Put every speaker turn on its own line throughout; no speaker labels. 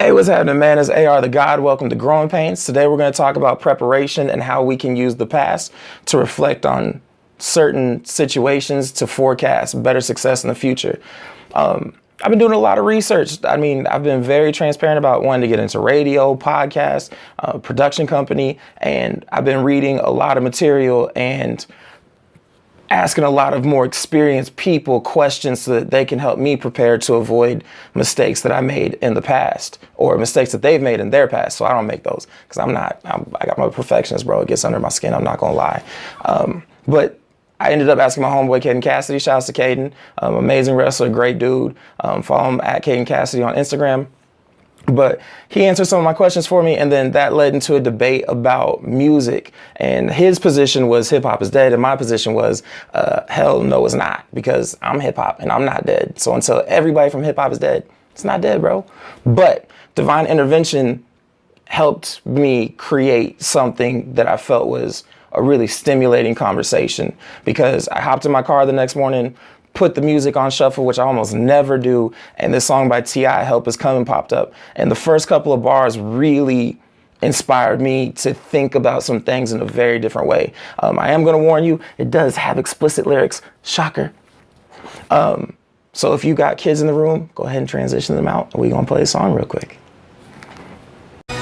Hey, what's happening, man? It's AR the God. Welcome to Growing Pains. Today we're going to talk about preparation and how we can use the past to reflect on certain situations to forecast better success in the future. I've been doing a lot of research. I mean, I've been very transparent about wanting to get into radio, podcast, production company, and I've been reading a lot of material and asking a lot of more experienced people questions so that they can help me prepare to avoid mistakes that I made in the past or mistakes that they've made in their past. So I don't make those because I got my perfectionist, bro. It gets under my skin. I'm not going to lie. But I ended up asking my homeboy, Caden Cassidy. Shouts to Caden. Amazing wrestler, great dude. Follow him at Caden Cassidy on Instagram. But he answered some of my questions for me, and then that led into a debate about music. And his position was hip hop is dead, and my position was hell no, it's not, because I'm hip hop and I'm not dead. So until everybody from hip hop is dead, it's not dead, bro. But divine intervention helped me create something that I felt was a really stimulating conversation, because I hopped in my car the next morning, put the music on shuffle, which I almost never do, and this song by T.I., Help Is Coming, popped up. And the first couple of bars really inspired me to think about some things in a very different way. I am going to warn you, it does have explicit lyrics. Shocker. So if you got kids in the room, go ahead and transition them out. We're going to play a song real quick.
Say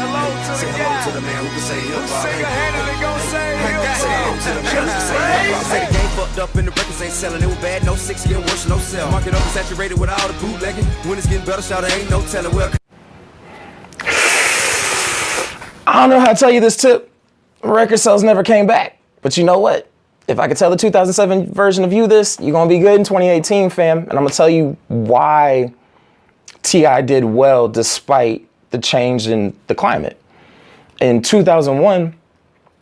hello to the man who can say single-handedly gon' say say the game fucked up and the records ain't selling. It was bad, no 6 getting worse, no sell. Market oversaturated with all the bootlegging. When it's getting better, shout out, ain't no telling. Well,
I don't know how to tell you this tip. Record sales never came back. But you know what? If I could tell the 2007 version of you this, you're going to be good in 2018, fam. And I'm going to tell you why T.I. did well despite the change in the climate. In 2001,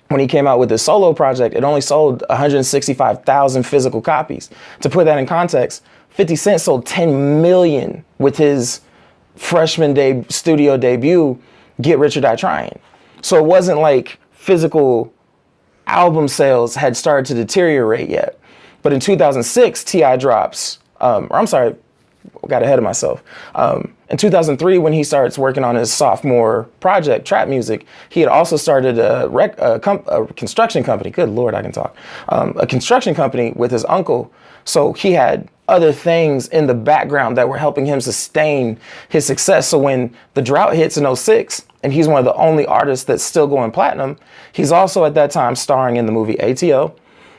when he came out with his solo project, it only sold 165,000 physical copies. To put that in context, 50 Cent sold 10 million with his freshman studio debut, Get Rich or Die Trying. So it wasn't like physical album sales had started to deteriorate yet. But in 2006, T.I. drops, got ahead of myself. In 2003, when he starts working on his sophomore project, Trap Music, he had also started a construction company. Good Lord, I can talk. A construction company with his uncle. So he had other things in the background that were helping him sustain his success. So when the drought hits in 2006, and he's one of the only artists that's still going platinum, he's also at that time starring in the movie ATO.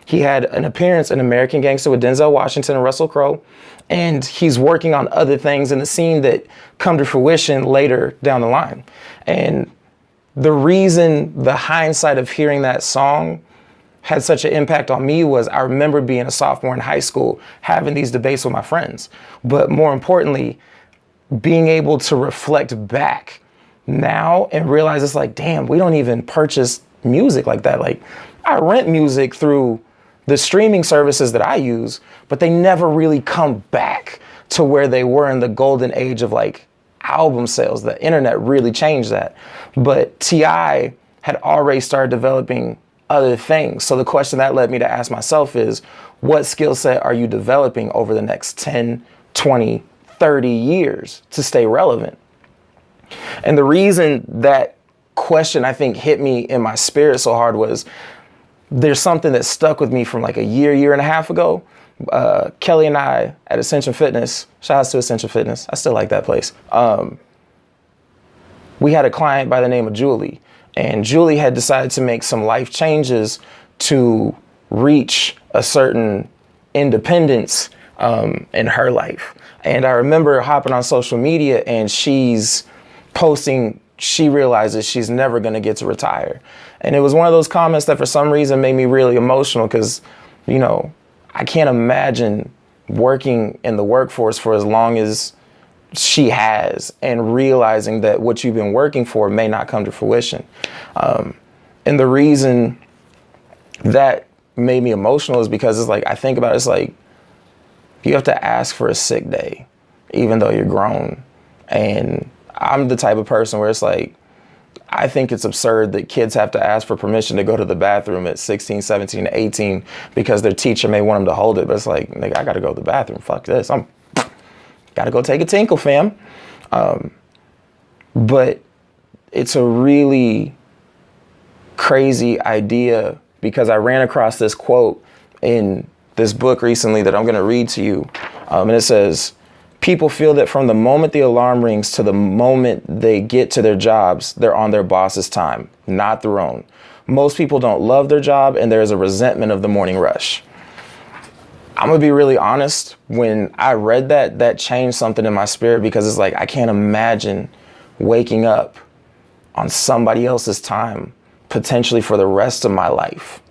He had an appearance in American Gangster with Denzel Washington and Russell Crowe. And he's working on other things in the scene that come to fruition later down the line. And the reason the hindsight of hearing that song had such an impact on me was I remember being a sophomore in high school, having these debates with my friends. But more importantly, being able to reflect back now and realize it's like, damn, we don't even purchase music like that. Like, I rent music through the streaming services that I use, but they never really come back to where they were in the golden age of like album sales. The internet really changed that. But T.I. had already started developing other things. So the question that led me to ask myself is, what skill set are you developing over the next 10, 20, 30 years to stay relevant? And the reason that question, I think, hit me in my spirit so hard was there's something that stuck with me from like a year and a half ago. Kelly and I at Ascension Fitness, shout out to Ascension Fitness. I still like that place. We had a client by the name of Julie, and Julie had decided to make some life changes to reach a certain independence in her life. And I remember hopping on social media and she's posting, she realizes she's never going to get to retire. And it was one of those comments that for some reason made me really emotional because, you know, I can't imagine working in the workforce for as long as she has and realizing that what you've been working for may not come to fruition. And the reason that made me emotional is because it's like, I think about it, it's like, you have to ask for a sick day, even though you're grown. And I'm the type of person where it's like, I think it's absurd that kids have to ask for permission to go to the bathroom at 16, 17, 18 because their teacher may want them to hold it. But it's like, nigga, I got to go to the bathroom. Fuck this. Got to go take a tinkle, fam. But it's a really crazy idea because I ran across this quote in this book recently that I'm going to read to you. And it says, people feel that from the moment the alarm rings to the moment they get to their jobs, they're on their boss's time, not their own. Most people don't love their job, and there's a resentment of the morning rush. I'm going to be really honest. When I read that, that changed something in my spirit, because it's like, I can't imagine waking up on somebody else's time, potentially for the rest of my life,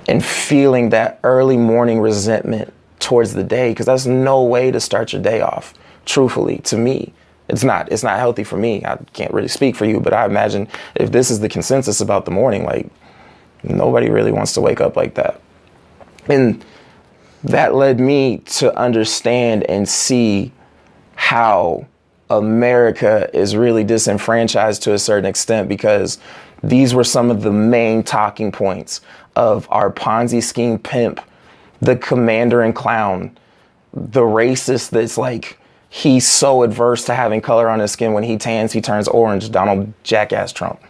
and feeling that early morning resentment towards the day, because that's no way to start your day off. Truthfully, to me, it's not healthy for me. I can't really speak for you, but I imagine if this is the consensus about the morning, like, nobody really wants to wake up like that. And that led me to understand and see how America is really disenfranchised to a certain extent, because these were some of the main talking points of our Ponzi scheme pimp, the commander and clown, the racist that's like, he's so adverse to having color on his skin. When he tans, he turns orange, Donald Jackass Trump.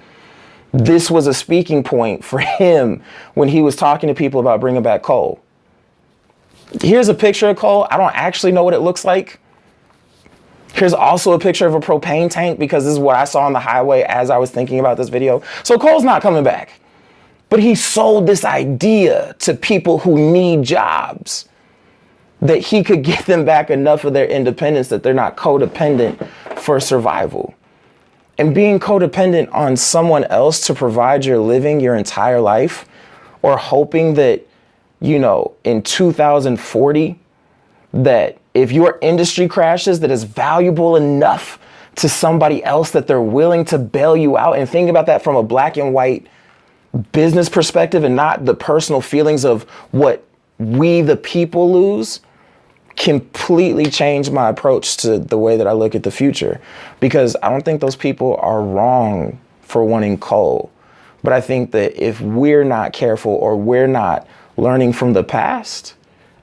This was a speaking point for him when he was talking to people about bringing back coal. Here's a picture of coal. I don't actually know what it looks like. Here's also a picture of a propane tank, because this is what I saw on the highway as I was thinking about this video. So coal's not coming back. But he sold this idea to people who need jobs, that he could get them back enough of their independence that they're not codependent for survival. And being codependent on someone else to provide your living your entire life, or hoping that, you know, in 2040, that if your industry crashes, that is valuable enough to somebody else that they're willing to bail you out. And think about that from a black and white business perspective, and not the personal feelings of what we the people lose. Completely changed my approach to the way that I look at the future, because I don't think those people are wrong for wanting coal. But I think that if we're not careful, or we're not learning from the past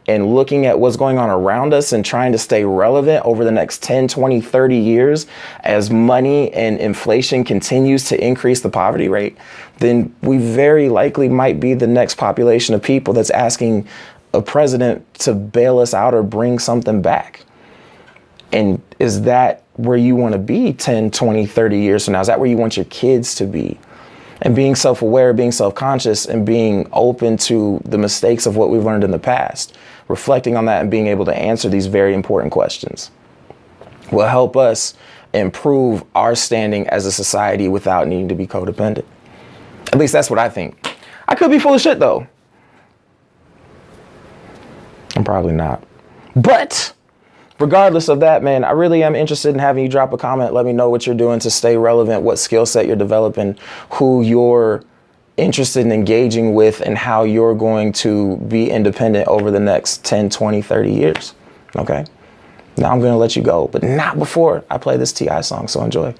and looking at what's going on around us and trying to stay relevant over the next 10, 20, 30 years as money and inflation continues to increase the poverty rate, then we very likely might be the next population of people that's asking a president to bail us out or bring something back. And is that where you want to be 10, 20, 30 years from now? Is that where you want your kids to be? And being self-aware, being self-conscious, and being open to the mistakes of what we've learned in the past, reflecting on that and being able to answer these very important questions will help us improve our standing as a society without needing to be codependent. At least that's what I think. I could be full of shit though. I'm probably not. But regardless of that, man, I really am interested in having you drop a comment. Let me know what you're doing to stay relevant, what skill set you're developing, who you're interested in engaging with, and how you're going to be independent over the next 10, 20, 30 years. Okay? Now I'm going to let you go, but not before I play this T.I. song, so enjoy.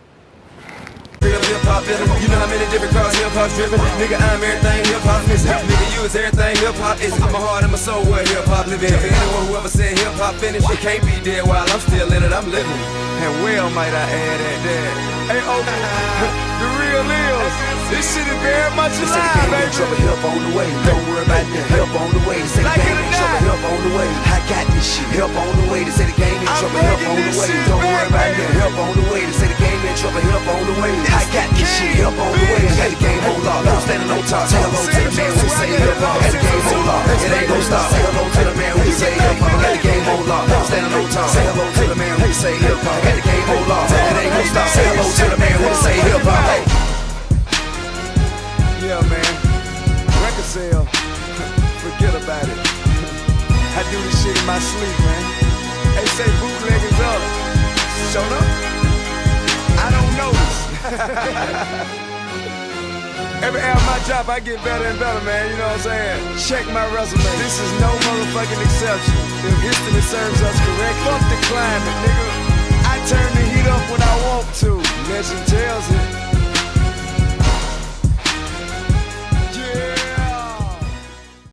Real hip-hop villain. You know how many different cars hip-hop's driven? Nigga, I'm everything hip-hop's missing. Nigga, you is everything hip-hop isn't. My heart and my soul where hip-hop living. For anyone who ever said hip-hop finished, it can't be dead while I'm still in it, I'm living. And well might I add at that. Hey, the real is, this shit is very much alive, baby. Trouble help on the way, don't worry about that. Help on the way, say the game in trouble, help on the way. I got this shit, help on the way. They say the game in trouble, help on the way. Don't worry about that. Help on the way. They say the game in trouble, help on the way. I got this shit, help on the way. I got the game on lock, I'm standing on top. Say hello to the man who say help on. Got the game on lock, it ain't gon' stop. Say hello to the man who say help on. Got the game on lock, I'm standing on top. Say hello to the man who say help on. Got the game on lock, it ain't gon' stop. Say hello to the man who say help on. Yeah, man, record sale, forget about it. I do this shit in my sleep, man. They say bootlegging's up. Show up? I don't notice. Every hour my job, I get better and better, man. You know what I'm saying? Check my resume. This is no motherfucking exception. If history serves us correct, fuck the climate, nigga. I turn the heat up when I want to. Legend tells it.